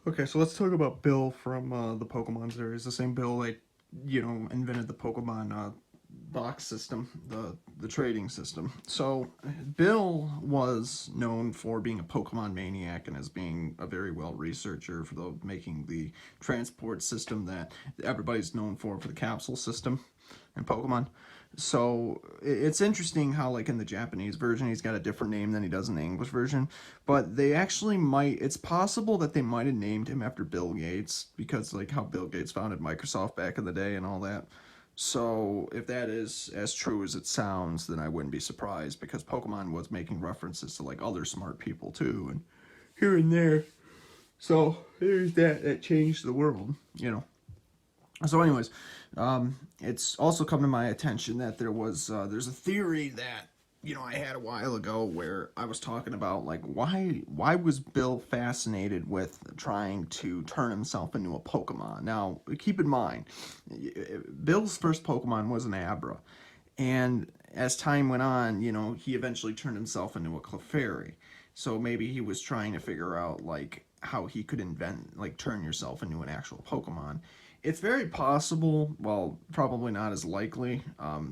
Okay, so let's talk about Bill from the Pokemon series. The same Bill that invented the Pokemon box system, the trading system. So Bill was known for being a Pokemon maniac and as being a very well researcher for making the transport system that everybody's known for the capsule system in Pokemon. So it's interesting how, like, in the Japanese version, he's got a different name than he does in the English version. But they actually might. It's possible that they might have named him after Bill Gates because, like, how Bill Gates founded Microsoft back in the day and all that. So if that is as true as it sounds, then I wouldn't be surprised because Pokemon was making references to like other smart people too, and here and there. So there's that. That changed the world. So, anyways, it's also come to my attention that there's a theory that I had a while ago where I was talking about like why was Bill fascinated with trying to turn himself into a Pokemon? Now, keep in mind, Bill's first Pokemon was an Abra, and as time went on, he eventually turned himself into a Clefairy. So maybe he was trying to figure out like how he could invent like turn yourself into an actual Pokemon. It's very possible, well, probably not as likely,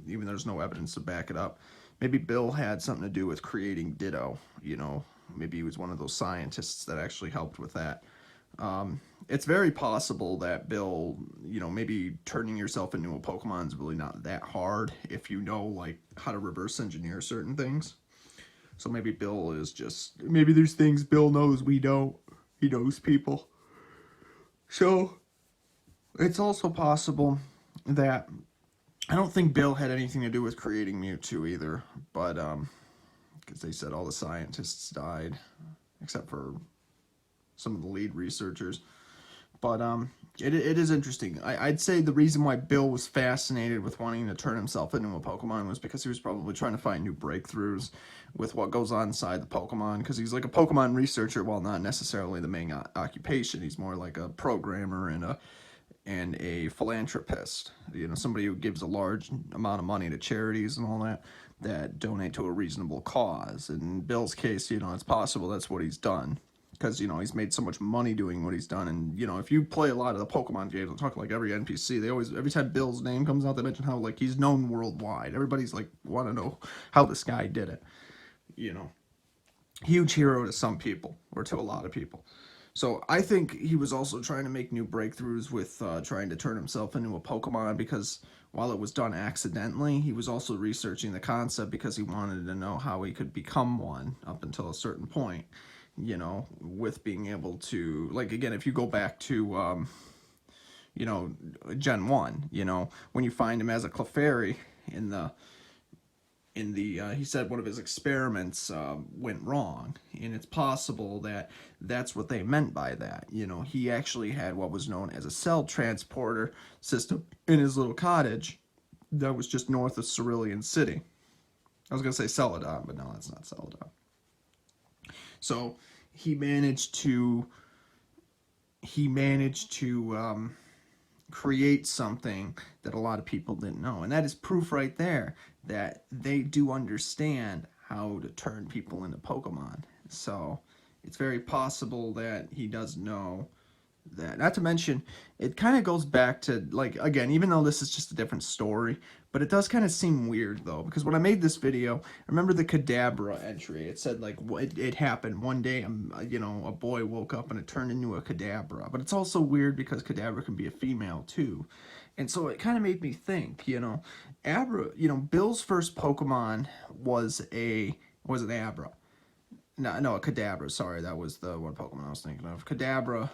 even though there's no evidence to back it up. Maybe Bill had something to do with creating Ditto. Maybe he was one of those scientists that actually helped with that. It's very possible that Bill, maybe turning yourself into a Pokemon is really not that hard if you know, like, how to reverse engineer certain things. So maybe maybe there's things Bill knows we don't. He knows people. So it's also possible that I don't think Bill had anything to do with creating Mewtwo either, but because they said all the scientists died except for some of the lead researchers. But it is interesting. I'd say the reason why Bill was fascinated with wanting to turn himself into a Pokemon was because he was probably trying to find new breakthroughs with what goes on inside the Pokemon. Because he's like a Pokemon researcher, while not necessarily the main occupation. He's more like a programmer and a philanthropist. Somebody who gives a large amount of money to charities and all that donate to a reasonable cause. In Bill's case, it's possible that's what he's done because he's made so much money doing what he's done. And if you play a lot of the Pokemon games, I'll talk like every NPC. They always every time Bill's name comes out, they mention how like he's known worldwide. Everybody's like want to know how this guy did it. You know, Huge hero to some people or to a lot of people. So I think he was also trying to make new breakthroughs with trying to turn himself into a Pokemon because while it was done accidentally, he was also researching the concept because he wanted to know how he could become one up until a certain point. With being able to, like, again, if you go back to, you know, Gen 1, when you find him as a Clefairy in the he said one of his experiments went wrong, and it's possible that that's what they meant by that. He actually had what was known as a cell transporter system in his little cottage that was just north of Cerulean City. I was gonna say Celadon, but no, that's not Celadon. So he managed to create something that a lot of people didn't know. And that is proof right there that they do understand how to turn people into Pokemon. So it's very possible that he does know that. Not to mention, it kind of goes back to, like, again, even though this is just a different story, but it does kind of seem weird though, because when I made this video, I remember the Kadabra entry. It said like it happened one day. A boy woke up and it turned into a Kadabra. But it's also weird because Kadabra can be a female too, and so it kind of made me think. Abra. Bill's first Pokemon was an Abra. No, a Kadabra. Sorry, that was the one Pokemon I was thinking of. Kadabra,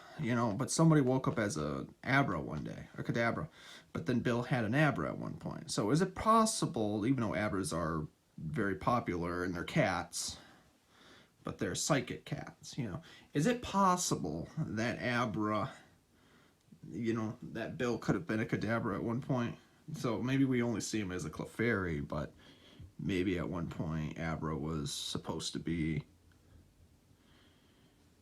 but somebody woke up as a Abra one day, or Kadabra, but then Bill had an Abra at one point. So is it possible, even though Abras are very popular and they're cats, but they're psychic cats, is it possible that Abra, that Bill could have been a Kadabra at one point? So maybe we only see him as a Clefairy, but maybe at one point Abra was supposed to be.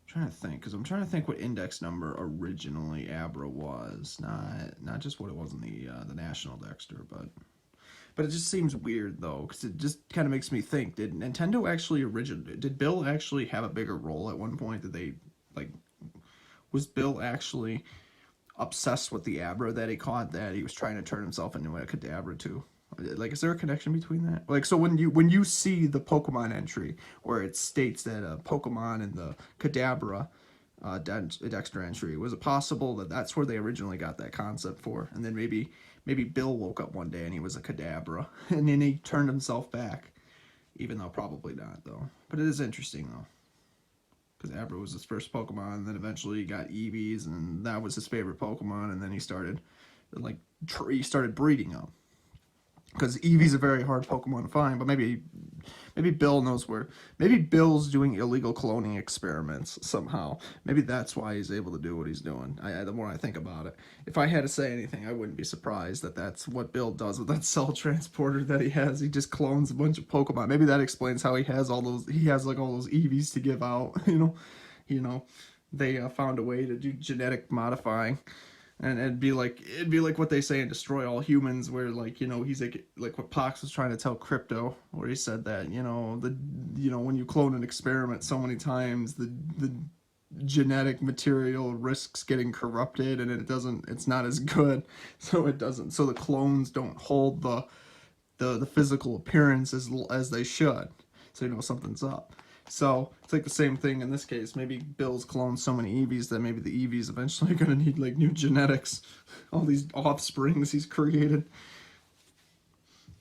Trying to think, because I'm trying to think what index number originally Abra was, not just what it was in the National Dexter, but it just seems weird though, because it just kind of makes me think: did Nintendo actually did Bill actually have a bigger role at one point? Did they like Was Bill actually obsessed with the Abra that he caught, that he was trying to turn himself into a Kadabra too? Like, is there a connection between that? Like, so when you see the Pokemon entry where it states that a Pokemon in the Kadabra Dexter entry, was it possible that that's where they originally got that concept for, and then maybe Bill woke up one day and he was a Kadabra, and then he turned himself back, even though probably not though. But it is interesting though, because Abra was his first Pokemon, and then eventually he got Eevees, and that was his favorite Pokemon, and then he started breeding them. Because Eevee's a very hard Pokemon to find, but maybe Bill knows where. Maybe Bill's doing illegal cloning experiments somehow. Maybe that's why he's able to do what he's doing. The more I think about it, if I had to say anything, I wouldn't be surprised that that's what Bill does with that cell transporter that he has. He just clones a bunch of Pokemon. Maybe that explains how he has all those. He has like all those Eevees to give out. They found a way to do genetic modifying. And it'd be like what they say in Destroy All Humans, where he's like what Pox was trying to tell Crypto, where he said that when you clone an experiment so many times, the genetic material risks getting corrupted, and it's not as good, so the clones don't hold the physical appearance as they should, so something's up. So it's like the same thing in this case. Maybe Bill's cloned so many Eevees that maybe the Eevees eventually are going to need like new genetics. All these offsprings he's created.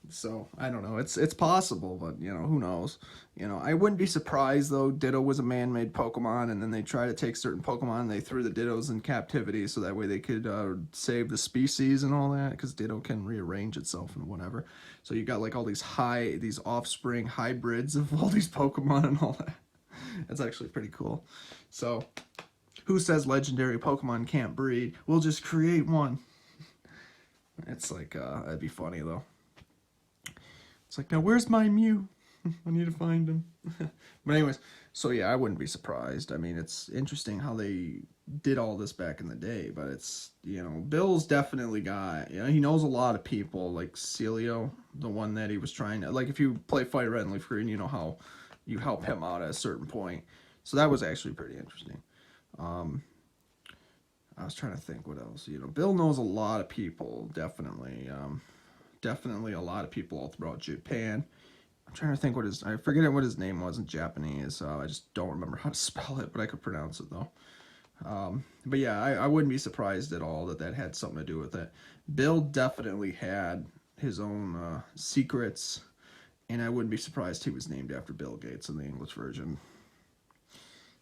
So I don't know. It's possible, but who knows? I wouldn't be surprised though. Ditto was a man-made Pokemon, and then they try to take certain Pokemon and they threw the Dittos in captivity so that way they could save the species and all that, because Ditto can rearrange itself and whatever. So you got like all these offspring hybrids of all these Pokemon and all that. That's actually pretty cool. So who says legendary Pokemon can't breed? We'll just create one. It's like that'd be funny though. It's like, now where's my Mew? I need to find him. But anyways, so yeah, I wouldn't be surprised. I mean, it's interesting how they did all this back in the day, but it's, Bill's definitely got, he knows a lot of people, like Celio, the one that he was trying to, like if you play Fight Red and Leaf Green, you know how you help him out at a certain point. So that was actually pretty interesting. I was trying to think what else. Bill knows a lot of people, definitely. Definitely a lot of people all throughout Japan. I'm trying to think I forget what his name was in Japanese. I just don't remember how to spell it, but I could pronounce it though. But yeah, I wouldn't be surprised at all that had something to do with it. Bill definitely had his own secrets, and I wouldn't be surprised he was named after Bill Gates in the English version.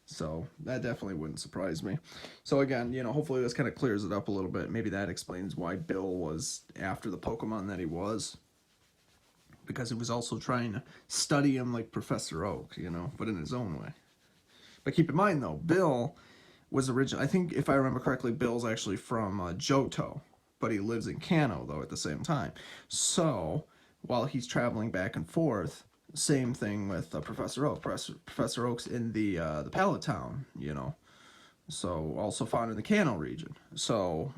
So that definitely wouldn't surprise me. So again, hopefully this kind of clears it up a little bit. Maybe that explains why Bill was after the Pokemon that he was, because he was also trying to study him like Professor Oak, but in his own way. But keep in mind though, Bill was originally, I think if I remember correctly, Bill's actually from Johto, but he lives in Kanto though at the same time. So while he's traveling back and forth, same thing with Professor Oak. Professor Oak's in the Pallet Town, so also found in the Kanto region. So,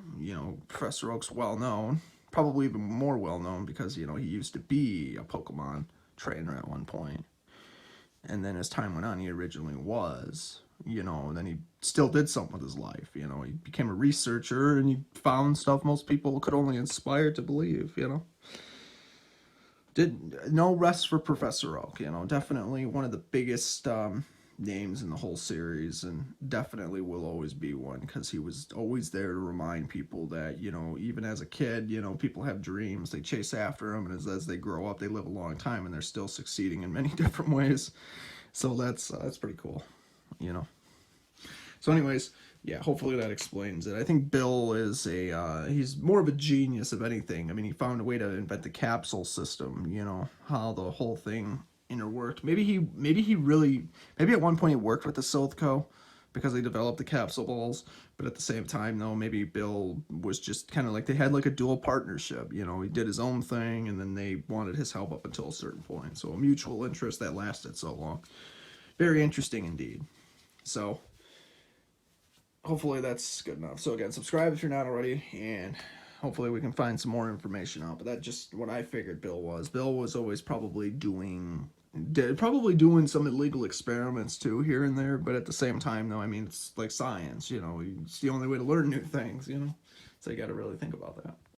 Professor Oak's well known, probably even more well known because, he used to be a Pokemon trainer at one point. And then as time went on, he originally was, and then he still did something with his life, he became a researcher and he found stuff most people could only inspire to believe, Did no rest for Professor Oak, definitely one of the biggest names in the whole series, and definitely will always be one because he was always there to remind people that, even as a kid, people have dreams, they chase after them, and as they grow up, they live a long time, and they're still succeeding in many different ways. So that's pretty cool, So anyways, yeah, hopefully that explains it. I think Bill is he's more of a genius of anything. I mean, he found a way to invent the capsule system, how the whole thing interworked. Maybe at one point he worked with the Silph because they developed the capsule balls, but at the same time though, maybe Bill was just kind of like, they had like a dual partnership, he did his own thing and then they wanted his help up until a certain point. So a mutual interest that lasted so long. Very interesting indeed. So hopefully that's good enough. So again, subscribe if you're not already, and hopefully we can find some more information out. But that's just what I figured Bill was. Bill was always probably doing probably doing some illegal experiments too here and there, but at the same time, though, I mean, it's like science, you know, it's the only way to learn new things, you know, so you got to really think about that.